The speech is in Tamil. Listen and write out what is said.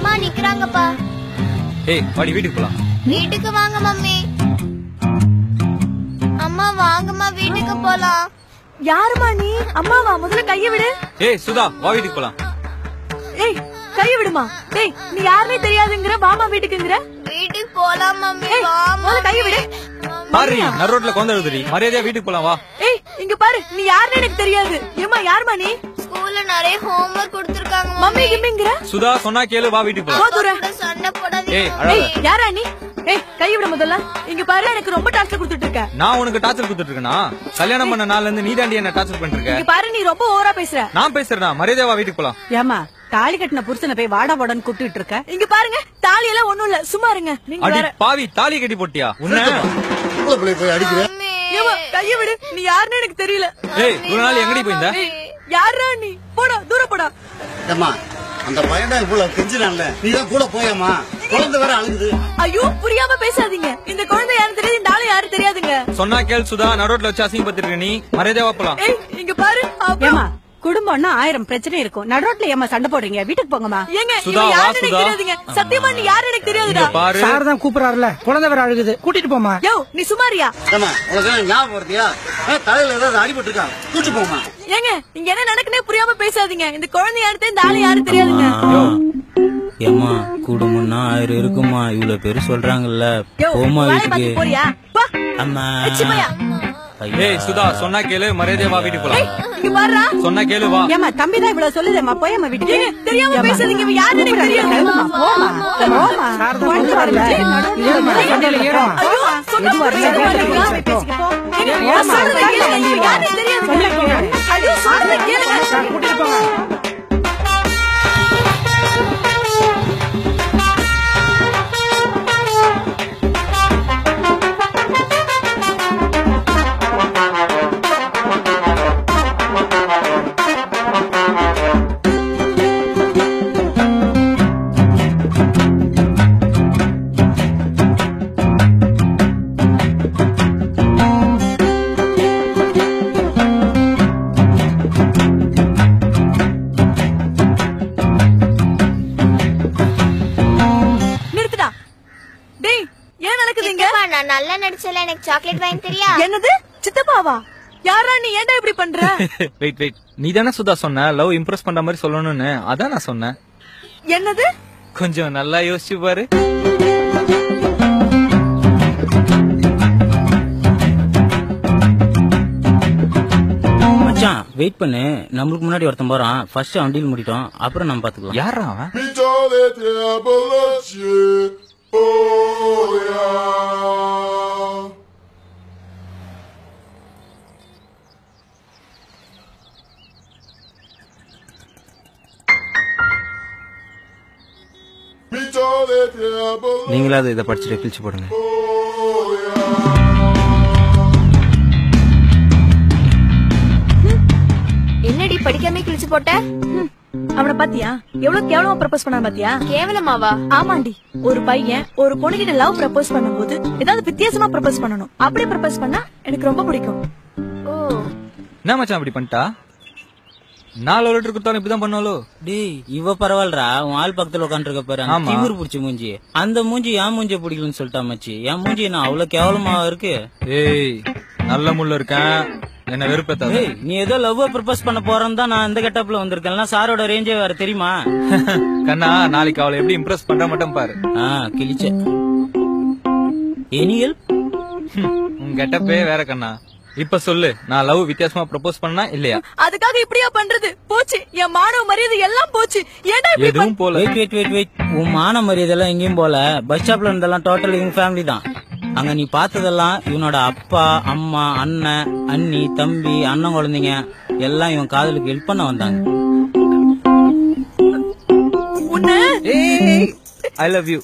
அம்மா நிக்கறாங்கப்பா. ஏய் வாடி வீட்டுக்கு போலாம். வீட்டுக்கு வாங்க மம்மி. அம்மா வாங்கம்மா வீட்டுக்கு போலாம். யாருமா நீ? அம்மாவா? முதல்ல கைய விடு. ஏய் சுதா வா வீட்டுக்கு போலாம். ஏய் கைய விடுமா. டேய் நீ யாருனே தெரியாதுங்கற வாமா வீட்டுக்குங்கற. வீட்டுக்கு போலாம் மம்மி வா. முதல்ல கைய விடு. பாரு நடு ரோட்ல கொண்டு வருதுடி. மரியாதையா வீட்டுக்கு போலாம் வா. ஏய் இங்க பாரு நீ யாருனே எனக்கு தெரியாது. ஏமா யாருமா நீ? ஸ்கூல்ல நிறைய ஹோம்வொர்க் கொடுத்திருக்காங்க மம்மி கிம்மிங்கற. சுதா சொன்னா கேளு வா வீட்டுக்கு போலாம். வா தூர. சண்டை போடாதீங்க. ஏய் அழாத. யாரா நீ? ஏய் கைய விடு முதல்ல. இங்க பாரு எனக்கு ரொம்ப டார்ச்சர் கொடுத்துட்டு இருக்க. நான் உனக்கு டார்ச்சர் கொடுத்துட்டு இருக்கேனா? கல்யாணம் பண்ண நாள்ல இருந்து நீ தாண்டி என்ன டார்ச்சர் பண்ணிட்டு இருக்க. இங்க பாரு நீ ரொம்ப ஓவரா பேசுற. நான் பேசுறேனா? மரியாதையா வா வீட்டுக்கு போலாம். ஏமா தாலி கட்டின புருஷனை போய் வாடா வாடன்னு கூப்பிட்டு இருக்க. இங்க பாருங்க தாலி எல்லாம் ஒண்ணும் இல்ல சும்மா இருங்க. நீங்க அடி வேற பாவி தாலி கட்டி போட்டியா? உன்ன போய் அடிக்கிற. ஏமா கைய விடு. நீ யாருன்னு எனக்கு தெரியல. ஏய் இவ்வளவு நாள் எங்கடி போயிருந்த? யாரா நீ? போடா தூர போடா. ஏமா அந்த பையன் தான் இவ்வளவு கெஞ்சினான்ல, நீ தான் கூட போயம்மா. குழந்தை வேற அழுகுது. ஐயோ புரியாம பேசாதீங்க. இந்த குழந்தை யாரும் தெரியாது, இந்த ஆளு யாரும் தெரியாதுங்க. சொன்னா கேள் சுதா. நடு ரோட்ல வச்சு அசிங்கப்படுத்திருக்க நீ. மரியாதையா போலாம். ஏய் இங்க பாரு. ஏமா குடும்பம்னா 1000 பிரச்சனை இருக்கும். நடுரோட்ல ஏமா சண்டை போடுறீங்க? வீட்டுக்கு போங்கம்மா. ஏங்க சுதா, இவன் வா, யாருன்னு எனக்கு சுதா. தெரியாதுங்க. சத்தியமா நீ யாரு எனக்கு தெரியாதுடா. இங்க பாரு. சார் தான் கூப்பிடுறாருல, குழந்தை வேற அழுகுது, கூட்டிட்டு போமா. யோ நீ சுமாரியா? ஏமா உனக்கு ஞாபகம் வருதியா? தலையில ஏதாவது அடிபட்டு இருக்கா? கூட்டு போமா. ஏங்க இங்க என்ன நடக்குனே புரியாம பேசாதீங்க. இந்த குழந்தை யாரு, இந்த ஆளு யாரும் தெரியாதுங்க. ஏமா குடும்பம்னா 1000 இருக்குமா? இவ்வளவு பேரு சொல்றாங்கல்ல. யோ போமா வாயை வீட்டுக்கு. பார்த்து போறியா? வா. அம்மா எச்சி பையா. ஏய் சுதா சொன்னா கேளு. மரியாதையா வா வீட்டுக்கு ஏய் போலாம். இங்க பாருடா. சொன்னா கேளு வா. ஏமா தம்பி தான் இவ்வளவு சொல்லுதேம்மா போயம்மா வீட்டுக்கு. ஏங்க தெரியாம பேசாதீங்க. இவன் யாருன்னு எனக்கு தெரியாது. போமா போமா. சார் தான் கூப்பிடுறாருல. ஏமா சண்டையில ஏறமா. ஐயோ சொன்னா புரியாத மாட்டீங்களா? ஏங்க நான் சொல்றத கேளுங்க. இவன் யாருன்னு தெரியாது. ஐயோ சொல்றத கேளுங்க. சார் கூட்டிட்டு போங்க. நிறுத்துடா. டேய் ஏன் நடக்குது இங்க? சித்தப்பா, நான் நல்லா நடிச்சல, எனக்கு சாக்லேட் வாங்கி தெரியா? என்னது சித்தப்பாவா? யாரா நீ? ஏன்டா இப்படி பண்ற? Wait wait. நீ தானே சுதா சொன்ன லவ் இம்ப்ரெஸ் பண்ற மாதிரி சொல்லணும்னு? அதான் நான் சொன்னேன். என்னது? கொஞ்சம் நல்லா யோசிச்சு பாரு. மச்சான் வெயிட் பண்ணு. நம்மளுக்கு முன்னாடி ஒருத்தன் போறான். ஃபர்ஸ்ட் அவன் டீல் முடிட்டோம், அப்புறம் நம்ம பாத்துக்கலாம். யாரா அவன்? நீங்களாவது இதை படிச்சுட்டு கிழிச்சு போடுங்க. என்னடி படிக்காம கிழிச்சு போட்ட? அவன பாத்தியா? எவ்வளவு கேவலமா ப்ரப்போஸ் பண்ணா பாத்தியா? கேவலமாவா? ஆமாண்டி. ஒரு பையன் ஒரு பொண்ணுகிட்ட லவ் ப்ரப்போஸ் பண்ணும்போது ஏதாவது வித்தியாசமா ப்ரப்போஸ் பண்ணணும். அப்படி ப்ரப்போஸ் பண்ணா எனக்கு ரொம்ப பிடிக்கும். ஓ என்ன மச்சான் அப்படி பண்ணிட்டா? 4 லிட்டர் கொடுத்தாலும் இப்படிதான் பண்ணாலோ? டேய் இவ பரவாயில்லடா. உன் ஆள் பக்கத்துல உட்காந்து இருக்க பாரு. ஆமா. திமிரு புடிச்ச மூஞ்சி. அந்த மூஞ்சி என் மூஞ்சிய பிடிக்கலன்னு சொல்லிட்டா மச்சி. என் மூஞ்சி என்ன அவ்வளவு கேவலமா இருக்கு? ஏய் நல்ல முள்ள இருக்கேன், என்ன வெறுப்பேத்தாத. ஏய் நீ ஏதோ லவ் ப்ரப்போஸ் பண்ண போறன்னு தான் நான் இந்த கெட்டப்ல வந்திருக்கேன். சாரோட ரேஞ்சே வேற தெரியுமா? கண்ணா நாளைக்கு அவளை எப்படி இம்ப்ரெஸ் பண்ற மட்டும் பாரு. கிழிச்ச எனி ஹெல்ப்? உன் கெட்டப்பே வேற கண்ணா. இப்ப சொல்லு, நான் லவ் வித்தியாசமா ப்ரப்போஸ் பண்ணா இல்லையா? அதுக்காக இப்படியா பண்றது? போச்சு என் மானவ மரியாதை எல்லாம் போச்சு. ஏன்டா இப்படி எதுவும் போல. வெயிட். உன் மான மரியாதை எல்லாம் எங்கேயும் போல. பஸ் ஸ்டாப்ல இருந்தெல்லாம் டோட்டல் இவங்க ஃபேமிலி தான். அங்க நீ பார்த்ததெல்லாம் இவனோட அப்பா, அம்மா, அண்ணன், அண்ணி, தம்பி, அண்ணன், குழந்தைங்க எல்லாம் இவன் காதலுக்கு ஹெல்ப் பண்ண வந்தாங்க. உன்ன ஏய் ஐ லவ் யூ.